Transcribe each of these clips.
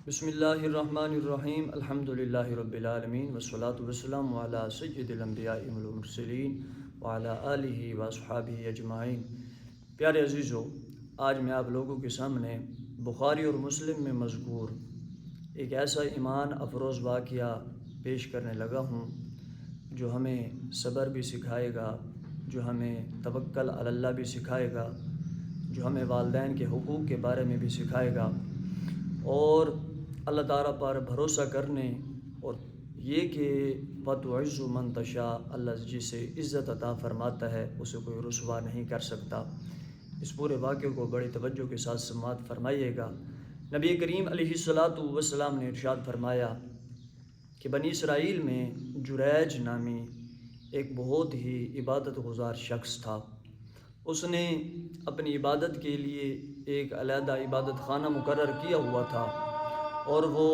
بسم اللہ الرحمن الرحیم الحمد للہ رب العالمین والصلاة والسلام علی سید الانبیاء والمرسلین وعلی آلہ واصحابہ اجمعین۔ پیارے عزیزو، آج میں آپ لوگوں کے سامنے بخاری اور مسلم میں مذکور ایک ایسا ایمان افروز واقعہ پیش کرنے لگا ہوں جو ہمیں صبر بھی سکھائے گا، جو ہمیں توکل علی اللہ بھی سکھائے گا، جو ہمیں والدین کے حقوق کے بارے میں بھی سکھائے گا، اور اللہ تعالیٰ پر بھروسہ کرنے، اور یہ کہ وَتُعِزُّ مَن تَشَاءُ، اللہ جسے عزت عطا فرماتا ہے اسے کوئی رسوا نہیں کر سکتا۔ اس پورے واقعے کو بڑی توجہ کے ساتھ سماعت فرمائیے گا۔ نبی کریم علیہ الصلاۃ نے ارشاد فرمایا کہ بنی اسرائیل میں جریج نامی ایک بہت ہی عبادت گزار شخص تھا۔ اس نے اپنی عبادت کے لیے ایک علیحدہ عبادت خانہ مقرر کیا ہوا تھا، اور وہ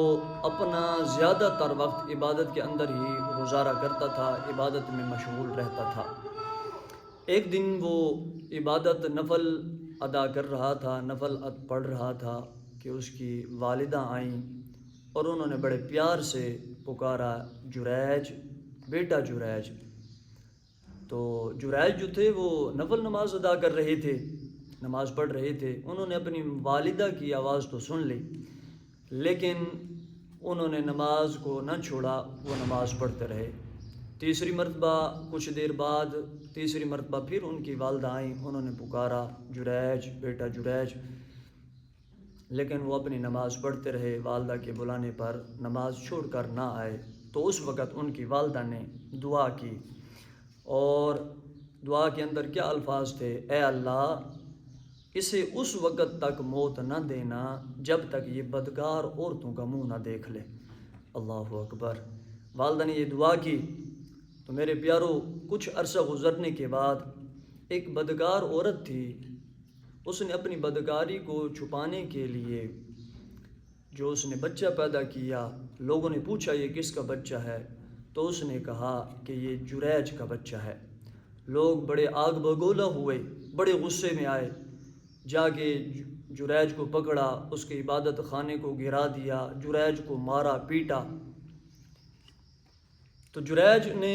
اپنا زیادہ تر وقت عبادت کے اندر ہی گزارا کرتا تھا، عبادت میں مشغول رہتا تھا۔ ایک دن وہ عبادت نفل ادا کر رہا تھا، نفل پڑھ رہا تھا کہ اس کی والدہ آئیں اور انہوں نے بڑے پیار سے پکارا، جریج، بیٹا جریج۔ تو جریج جو تھے وہ نفل نماز ادا کر رہے تھے، نماز پڑھ رہے تھے۔ انہوں نے اپنی والدہ کی آواز تو سن لی، لیکن انہوں نے نماز کو نہ چھوڑا، وہ نماز پڑھتے رہے۔ تیسری مرتبہ کچھ دیر بعد تیسری مرتبہ پھر ان کی والدہ آئیں، انہوں نے پکارا، جریج، بیٹا جریج، لیکن وہ اپنی نماز پڑھتے رہے۔ والدہ کے بلانے پر نماز چھوڑ کر نہ آئے۔ تو اس وقت ان کی والدہ نے دعا کی، اور دعا کے اندر کیا الفاظ تھے؟ اے اللہ، اسے اس وقت تک موت نہ دینا جب تک یہ بدکار عورتوں کا منہ نہ دیکھ لے۔ اللہ اکبر۔ والدہ نے یہ دعا کی تو میرے پیارو، کچھ عرصہ گزرنے کے بعد ایک بدکار عورت تھی، اس نے اپنی بدکاری کو چھپانے کے لیے جو اس نے بچہ پیدا کیا، لوگوں نے پوچھا یہ کس کا بچہ ہے؟ تو اس نے کہا کہ یہ جریج کا بچہ ہے۔ لوگ بڑے آگ بگولا ہوئے، بڑے غصے میں آئے، جا کے جریج کو پکڑا، اس کے عبادت خانے کو گرا دیا، جریج کو مارا پیٹا۔ تو جریج نے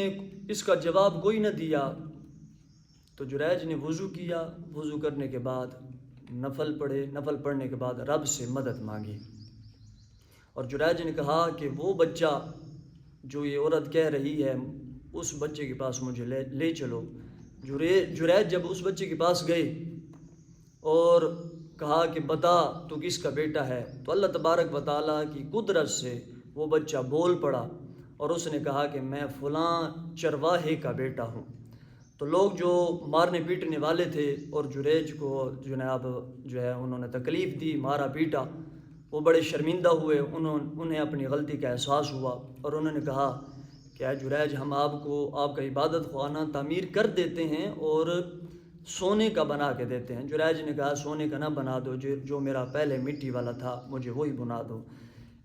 اس کا جواب کوئی نہ دیا۔ تو جریج نے وضو کیا، وضو کرنے کے بعد نفل پڑھے، نفل پڑھنے کے بعد رب سے مدد مانگی، اور جریج نے کہا کہ وہ بچہ جو یہ عورت کہہ رہی ہے، اس بچے کے پاس مجھے لے چلو۔ جریج جب اس بچے کے پاس گئے اور کہا کہ بتا تو کس کا بیٹا ہے، تو اللہ تبارک و تعالیٰ کی قدرت سے وہ بچہ بول پڑا، اور اس نے کہا کہ میں فلاں چرواہے کا بیٹا ہوں۔ تو لوگ جو مارنے پیٹنے والے تھے اور جریج کو جناب انہوں نے تکلیف دی، مارا پیٹا، وہ بڑے شرمندہ ہوئے، انہیں اپنی غلطی کا احساس ہوا، اور انہوں نے کہا کہ اے جریج، ہم آپ کا عبادت خانہ تعمیر کر دیتے ہیں اور سونے کا بنا کے دیتے ہیں۔ جریج نے کہا سونے کا نہ بنا دو، جو میرا پہلے مٹی والا تھا مجھے وہی بنا دو۔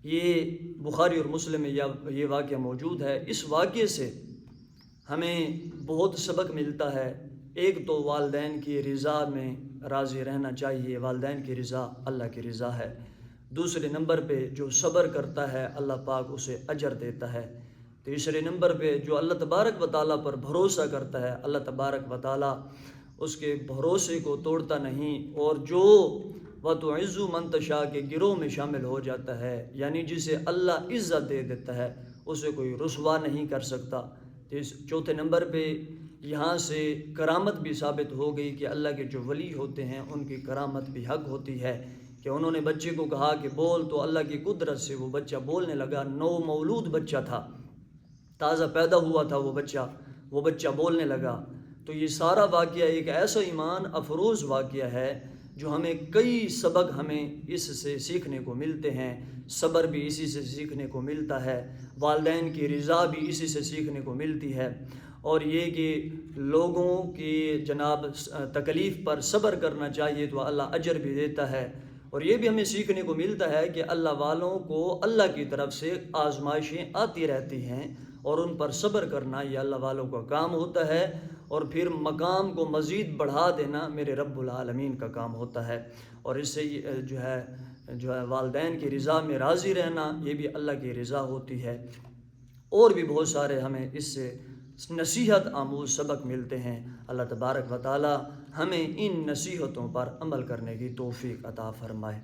یہ بخاری اور مسلم میں یہ واقعہ موجود ہے۔ اس واقعے سے ہمیں بہت سبق ملتا ہے۔ ایک تو والدین کی رضا میں راضی رہنا چاہیے، والدین کی رضا اللہ کی رضا ہے۔ دوسرے نمبر پہ جو صبر کرتا ہے اللہ پاک اسے اجر دیتا ہے۔ تیسرے نمبر پہ جو اللہ تبارک و تعالیٰ پر بھروسہ کرتا ہے، اللہ تبارک و تعالیٰ اس کے بھروسے کو توڑتا نہیں، اور جو وَتُعِزُّ مَن تَشَاءُ کے گروہ میں شامل ہو جاتا ہے، یعنی جسے اللہ عزت دے دیتا ہے، اسے کوئی رسوا نہیں کر سکتا۔ چوتھے نمبر پہ یہاں سے کرامت بھی ثابت ہو گئی کہ اللہ کے جو ولی ہوتے ہیں ان کی کرامت بھی حق ہوتی ہے، کہ انہوں نے بچے کو کہا کہ بول، تو اللہ کی قدرت سے وہ بچہ بولنے لگا۔ نو مولود بچہ تھا، تازہ پیدا ہوا تھا وہ بچہ بولنے لگا۔ تو یہ سارا واقعہ ایک ایسا ایمان افروز واقعہ ہے جو ہمیں کئی سبق ہمیں اس سے سیکھنے کو ملتے ہیں۔ صبر بھی اسی سے سیکھنے کو ملتا ہے، والدین کی رضا بھی اسی سے سیکھنے کو ملتی ہے، اور یہ کہ لوگوں کی جناب تکلیف پر صبر کرنا چاہیے تو اللہ اجر بھی دیتا ہے۔ اور یہ بھی ہمیں سیکھنے کو ملتا ہے کہ اللہ والوں کو اللہ کی طرف سے آزمائشیں آتی رہتی ہیں، اور ان پر صبر کرنا یہ اللہ والوں کا کام ہوتا ہے، اور پھر مقام کو مزید بڑھا دینا میرے رب العالمین کا کام ہوتا ہے۔ اور اس سے جو ہے والدین کی رضا میں راضی رہنا، یہ بھی اللہ کی رضا ہوتی ہے۔ اور بھی بہت سارے ہمیں اس سے نصیحت آموز سبق ملتے ہیں۔ اللہ تبارک و تعالی ہمیں ان نصیحتوں پر عمل کرنے کی توفیق عطا فرمائے۔